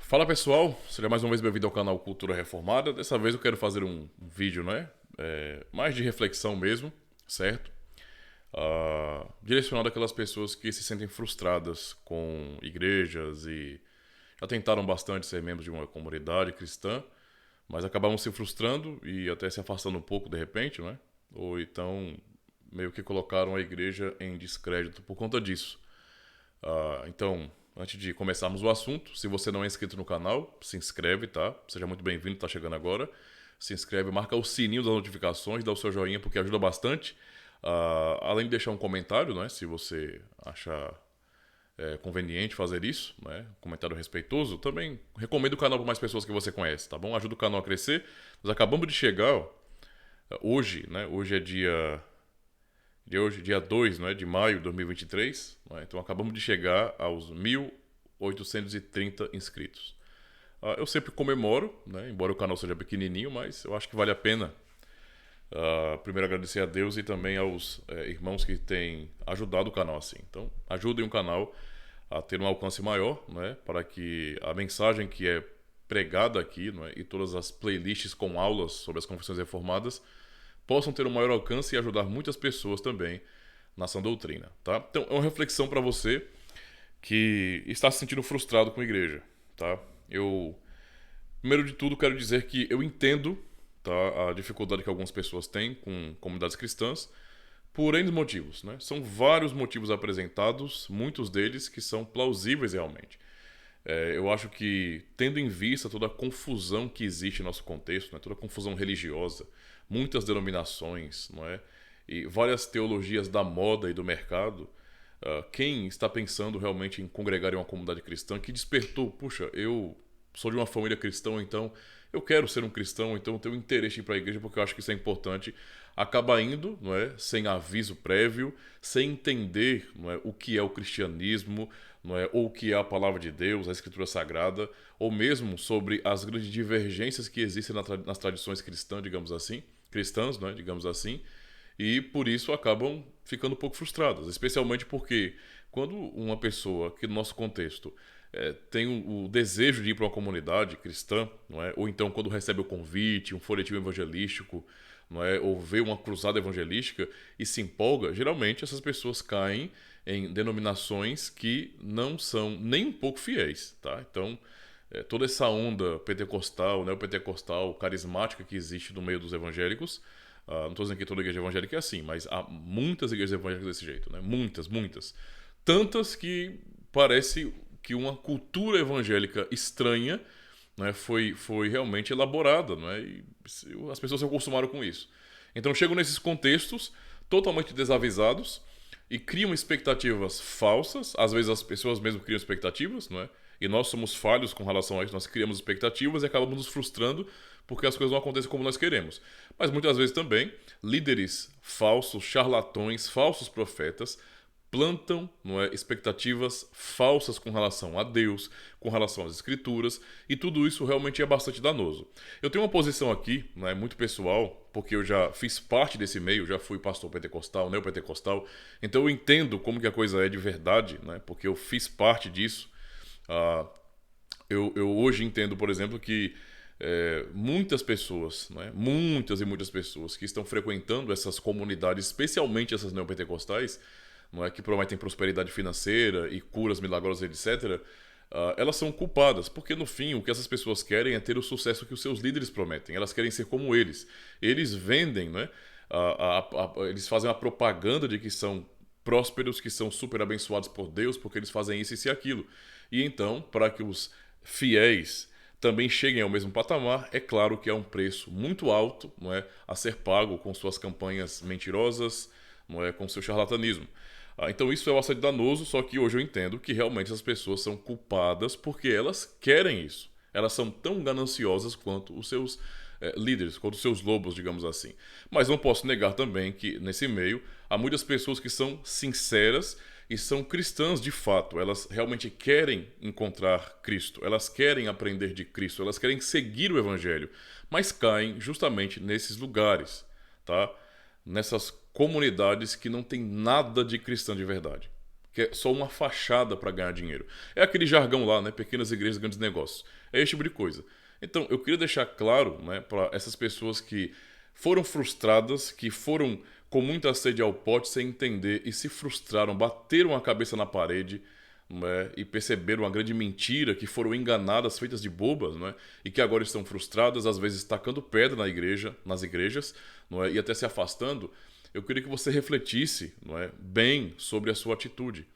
Fala pessoal, seja mais uma vez bem-vindo ao canal Cultura Reformada. Dessa vez eu quero fazer um vídeo, né? Mais de reflexão mesmo, certo? Direcionado àquelas pessoas que se sentem frustradas com igrejas e já tentaram bastante ser membros de uma comunidade cristã, mas acabaram se frustrando e até se afastando um pouco de repente, né? Ou então meio que colocaram a igreja em descrédito por conta disso. Então, antes de começarmos o assunto, se você não é inscrito no canal, se inscreve, tá? Seja muito bem-vindo, tá chegando agora. Se inscreve, marca o sininho das notificações, dá o seu joinha porque ajuda bastante. Além de deixar um comentário, né? Se você achar conveniente fazer isso, né? Comentário respeitoso. Também recomendo o canal para mais pessoas que você conhece, tá bom? Ajuda o canal a crescer. Nós acabamos de chegar, ó, hoje, né? Hoje é dia 2, né, de maio de 2023, né? Então acabamos de chegar aos 1.830 inscritos. Eu sempre comemoro, né, embora o canal seja pequenininho, mas eu acho que vale a pena. Primeiro agradecer a Deus e também aos irmãos que têm ajudado o canal assim. Então ajudem o canal a ter um alcance maior, né, para que a mensagem que é pregada aqui, né, e todas as playlists com aulas sobre as confissões reformadas possam ter um maior alcance e ajudar muitas pessoas também na sã doutrina, tá? Então, é uma reflexão para você que está se sentindo frustrado com a igreja, tá? Primeiro de tudo, quero dizer que eu entendo, tá, a dificuldade que algumas pessoas têm com comunidades cristãs por N motivos, né? São vários motivos apresentados, muitos deles que são plausíveis realmente. Eu acho que, tendo em vista toda a confusão que existe no nosso contexto, né, toda a confusão religiosa, muitas denominações, não é? E várias teologias da moda e do mercado, quem está pensando realmente em congregar em uma comunidade cristã que despertou, puxa, eu sou de uma família cristã, então eu quero ser um cristão, então eu tenho interesse em ir para a igreja porque eu acho que isso é importante, acaba indo, não é? Sem aviso prévio, sem entender, não é? O que é o cristianismo, não é? Ou o que é a palavra de Deus, a escritura sagrada, ou mesmo sobre as grandes divergências que existem nas tradições cristãs, digamos assim, cristãs, né? Digamos assim, e por isso acabam ficando um pouco frustradas, especialmente porque quando uma pessoa que no nosso contexto tem o desejo de ir para uma comunidade cristã, não é? Ou então quando recebe o convite, um folhetim evangelístico, não é? Ou vê uma cruzada evangelística e se empolga, geralmente essas pessoas caem em denominações que não são nem um pouco fiéis, tá? Então, toda essa onda pentecostal, neopentecostal, carismática que existe no meio dos evangélicos, não estou dizendo que toda igreja evangélica é assim, mas há muitas igrejas evangélicas desse jeito, né? Muitas, muitas. Tantas que parece que uma cultura evangélica estranha, né, foi realmente elaborada, né, e as pessoas se acostumaram com isso. Então chegam nesses contextos totalmente desavisados e criam expectativas falsas. Às vezes as pessoas mesmo criam expectativas, não é? E nós somos falhos com relação a isso, nós criamos expectativas e acabamos nos frustrando porque as coisas não acontecem como nós queremos. Mas muitas vezes também líderes falsos, charlatões, falsos profetas plantam, não é, expectativas falsas com relação a Deus, com relação às escrituras, e tudo isso realmente é bastante danoso. Eu tenho uma posição aqui, né, muito pessoal, porque eu já fiz parte desse meio, já fui pastor pentecostal, neopentecostal, então eu entendo como que a coisa é de verdade, né, porque eu fiz parte disso. Eu hoje entendo, por exemplo, que muitas pessoas, né, muitas e muitas pessoas que estão frequentando essas comunidades, especialmente essas neopentecostais, não é, que prometem prosperidade financeira e curas milagrosas, etc., elas são culpadas, porque no fim o que essas pessoas querem é ter o sucesso que os seus líderes prometem. Elas querem ser como eles. Eles vendem, né? Eles fazem a propaganda de que são prósperos, que são super abençoados por Deus, porque eles fazem isso e aquilo. E então, para que os fiéis também cheguem ao mesmo patamar, é claro que há um preço muito alto, não é, a ser pago com suas campanhas mentirosas, não é, com seu charlatanismo. Então isso é bastante danoso, só que hoje eu entendo que realmente essas pessoas são culpadas porque elas querem isso. Elas são tão gananciosas quanto os seus líderes, quanto os seus lobos, digamos assim. Mas não posso negar também que nesse meio há muitas pessoas que são sinceras e são cristãs de fato. Elas realmente querem encontrar Cristo, elas querem aprender de Cristo, elas querem seguir o Evangelho, mas caem justamente nesses lugares, tá? Nessas comunidades que não tem nada de cristã de verdade. que é só uma fachada para ganhar dinheiro. É aquele jargão lá, né? Pequenas igrejas, grandes negócios. É esse tipo de coisa. Então, eu queria deixar claro, né, para essas pessoas que foram frustradas, que foram com muita sede ao pote sem entender e se frustraram, bateram a cabeça na parede, né, e perceberam uma grande mentira, que foram enganadas, feitas de bobas, né, e que agora estão frustradas, às vezes tacando pedra na igreja, nas igrejas, não é, e até se afastando. Eu queria que você refletisse, não é, bem sobre a sua atitude,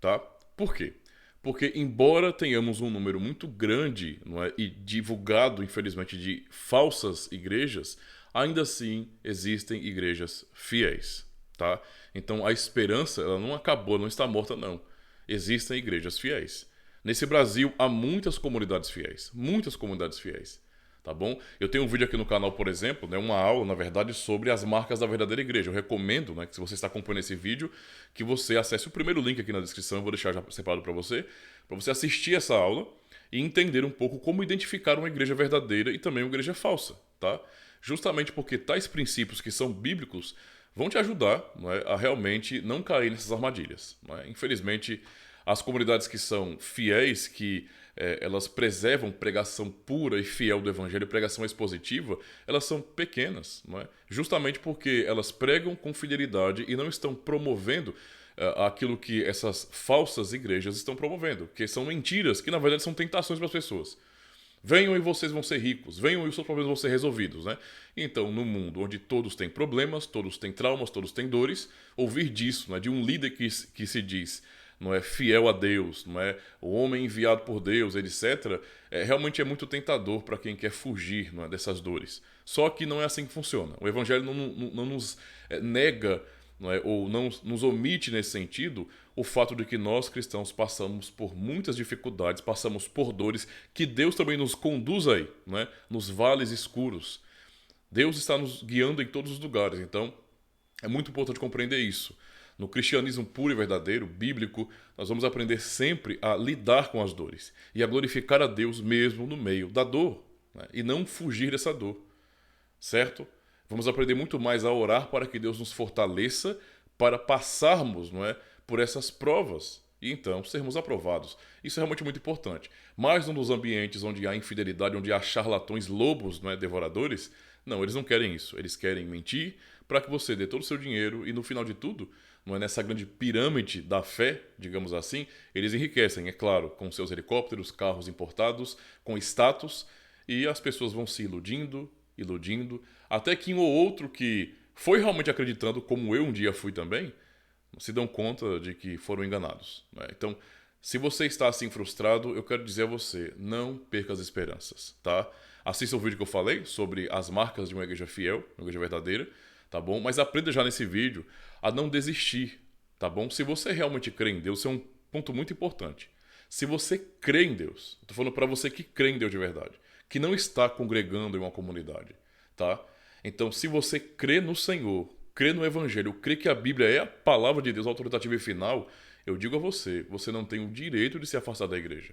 tá? Por quê? Porque embora tenhamos um número muito grande, não é, e divulgado, infelizmente, de falsas igrejas, ainda assim existem igrejas fiéis, tá? Então a esperança, ela não acabou, não está morta, não. Existem igrejas fiéis. Nesse Brasil há muitas comunidades fiéis, tá bom? Eu tenho um vídeo aqui no canal, por exemplo, né, uma aula, na verdade, sobre as marcas da verdadeira igreja. Eu recomendo, né, que se você está acompanhando esse vídeo, que você acesse o primeiro link aqui na descrição, eu vou deixar já separado para você assistir essa aula e entender um pouco como identificar uma igreja verdadeira e também uma igreja falsa, tá? Justamente porque tais princípios que são bíblicos vão te ajudar, não é, a realmente não cair nessas armadilhas, não é? Infelizmente, as comunidades que são fiéis, que elas preservam pregação pura e fiel do evangelho, pregação expositiva, elas são pequenas, não é? Justamente porque elas pregam com fidelidade e não estão promovendo aquilo que essas falsas igrejas estão promovendo, que são mentiras, que na verdade são tentações para as pessoas. Venham e vocês vão ser ricos, venham e os seus problemas vão ser resolvidos, né? Então, no mundo onde todos têm problemas, todos têm traumas, todos têm dores, ouvir disso, né, de um líder que se diz, não é, fiel a Deus, não é, o homem enviado por Deus, etc., realmente é muito tentador para quem quer fugir, não é, dessas dores. Só que não é assim que funciona. O Evangelho não nos nega, não é, ou não nos omite nesse sentido o fato de que nós cristãos passamos por muitas dificuldades, passamos por dores, que Deus também nos conduz aí, não é, nos vales escuros. Deus está nos guiando em todos os lugares, então é muito importante compreender isso. No cristianismo puro e verdadeiro, bíblico, nós vamos aprender sempre a lidar com as dores e a glorificar a Deus mesmo no meio da dor, né, e não fugir dessa dor, certo? Vamos aprender muito mais a orar para que Deus nos fortaleça para passarmos, não é, por essas provas e então sermos aprovados. Isso é realmente muito importante. Mas nos ambientes onde há infidelidade, onde há charlatões, lobos, não é, devoradores, não, eles não querem isso. Eles querem mentir para que você dê todo o seu dinheiro e no final de tudo, não é, nessa grande pirâmide da fé, digamos assim, eles enriquecem, é claro, com seus helicópteros, carros importados, com status, e as pessoas vão se iludindo, até que um ou outro que foi realmente acreditando, como eu um dia fui também, se dão conta de que foram enganados, né? Então, se você está assim frustrado, eu quero dizer a você, não perca as esperanças, tá? Assista o vídeo que eu falei sobre as marcas de uma igreja fiel, uma igreja verdadeira, tá bom? Mas aprenda já nesse vídeo a não desistir, tá bom? Se você realmente crê em Deus, isso é um ponto muito importante. Se você crê em Deus, eu tô falando para você que crê em Deus de verdade, que não está congregando em uma comunidade, tá? Então, se você crê no Senhor, crê no Evangelho, crê que a Bíblia é a palavra de Deus autoritativa e final, eu digo a você, você não tem o direito de se afastar da igreja.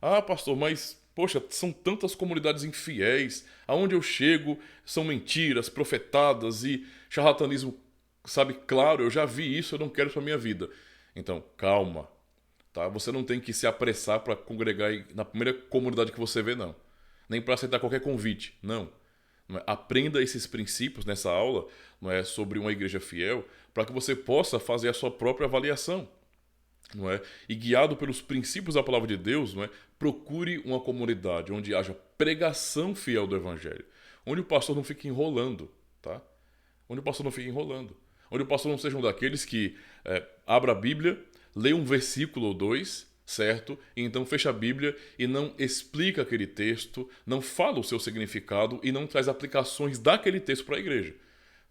Ah, pastor, mas, poxa, são tantas comunidades infiéis, aonde eu chego são mentiras, profetadas e charlatanismo, sabe, claro, eu já vi isso, eu não quero isso pra minha vida. Então, calma, tá? Você não tem que se apressar para congregar na primeira comunidade que você vê, não. Nem para aceitar qualquer convite, não. Aprenda esses princípios nessa aula, não é, sobre uma igreja fiel, para que você possa fazer a sua própria avaliação, não é? E guiado pelos princípios da palavra de Deus, não é? Procure uma comunidade onde haja pregação fiel do evangelho, onde o pastor não fique enrolando, tá? Onde o pastor não fique enrolando, onde o pastor não seja um daqueles que abra a Bíblia, lê um versículo ou dois, certo? E então fecha a Bíblia e não explica aquele texto, não fala o seu significado e não traz aplicações daquele texto para a igreja.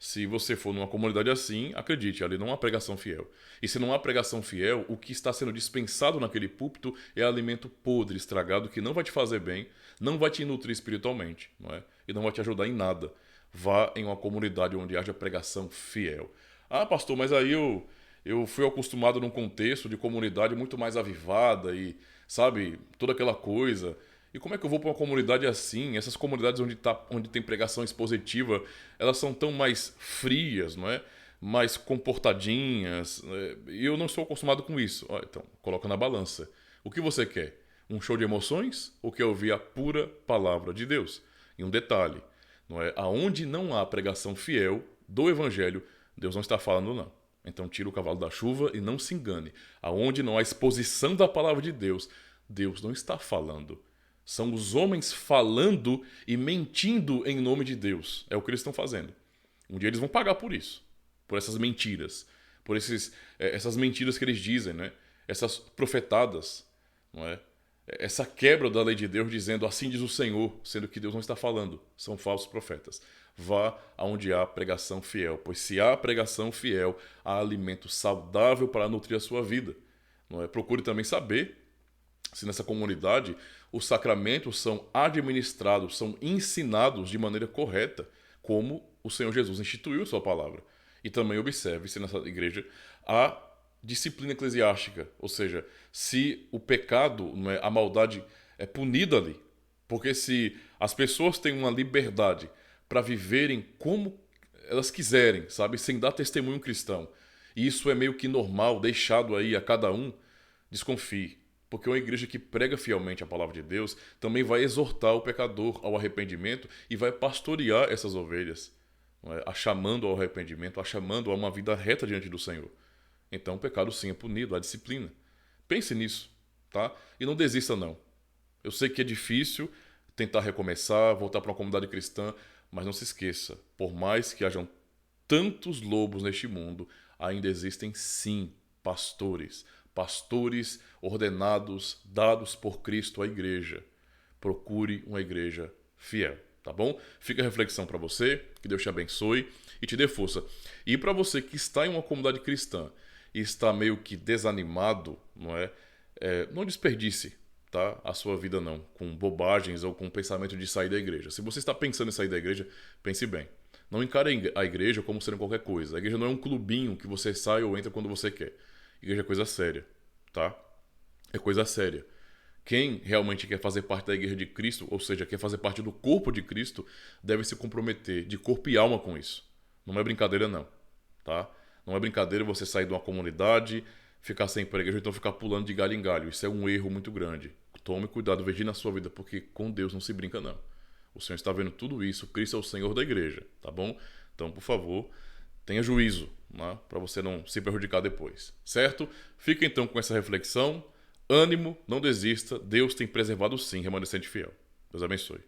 Se você for numa comunidade assim, acredite, ali não há pregação fiel. E se não há pregação fiel, o que está sendo dispensado naquele púlpito é alimento podre, estragado, que não vai te fazer bem, não vai te nutrir espiritualmente, não é? E não vai te ajudar em nada. Vá em uma comunidade onde haja pregação fiel. Ah, pastor, mas aí eu fui acostumado num contexto de comunidade muito mais avivada e, sabe, toda aquela coisa. E como é que eu vou para uma comunidade assim? Essas comunidades onde tem pregação expositiva, elas são tão mais frias, não é? mais comportadinhas. E eu não sou acostumado com isso. Então, coloca na balança. O que você quer? Um show de emoções ou quer ouvir a pura palavra de Deus? E um detalhe, não é? Aonde não há pregação fiel do evangelho, Deus não está falando não. Então tira o cavalo da chuva e não se engane. Aonde não há exposição da palavra de Deus, Deus não está falando. São os homens falando e mentindo em nome de Deus. É o que eles estão fazendo. Um dia eles vão pagar por isso. Por essas mentiras. Por essas mentiras que eles dizem, né? Essas profetadas, não é? Essa quebra da lei de Deus dizendo assim diz o Senhor, sendo que Deus não está falando. São falsos profetas. Vá aonde há pregação fiel, pois se há pregação fiel, há alimento saudável para nutrir a sua vida. Não é? Procure também saber se nessa comunidade os sacramentos são administrados, são ensinados de maneira correta, como o Senhor Jesus instituiu em sua palavra. E também observe se nessa igreja há disciplina eclesiástica, ou seja, se o pecado, não é, a maldade é punida ali. Porque se as pessoas têm uma liberdade para viverem como elas quiserem, sabe, sem dar testemunho cristão, e isso é meio que normal, deixado aí a cada um, desconfie. Porque uma igreja que prega fielmente a palavra de Deus também vai exortar o pecador ao arrependimento e vai pastorear essas ovelhas, não é? A chamando ao arrependimento, a chamando a uma vida reta diante do Senhor. Então o pecado sim é punido, há disciplina. Pense nisso, tá? E não desista não. Eu sei que é difícil tentar recomeçar, voltar para uma comunidade cristã, mas não se esqueça, por mais que hajam tantos lobos neste mundo, ainda existem sim pastores. Pastores ordenados, dados por Cristo à igreja. Procure uma igreja fiel, tá bom? Fica a reflexão para você, que Deus te abençoe e te dê força. E para você que está em uma comunidade cristã e está meio que desanimado, não é? Não desperdice, tá? A sua vida não, com bobagens ou com o pensamento de sair da igreja. Se você está pensando em sair da igreja, pense bem. Não encare a igreja como sendo qualquer coisa. A igreja não é um clubinho que você sai ou entra quando você quer. Igreja é coisa séria, tá? É coisa séria. Quem realmente quer fazer parte da igreja de Cristo, ou seja, quer fazer parte do corpo de Cristo, deve se comprometer de corpo e alma com isso. Não é brincadeira não, tá? Não é brincadeira você sair de uma comunidade, ficar sem ir para a igreja, ou então ficar pulando de galho em galho. Isso é um erro muito grande. Tome cuidado, vigile na sua vida, porque com Deus não se brinca não. O Senhor está vendo tudo isso, Cristo é o Senhor da igreja, tá bom? Então, por favor, tenha juízo, né, para você não se prejudicar depois, certo? Fica então com essa reflexão. Ânimo, não desista. Deus tem preservado sim, remanescente fiel. Deus abençoe.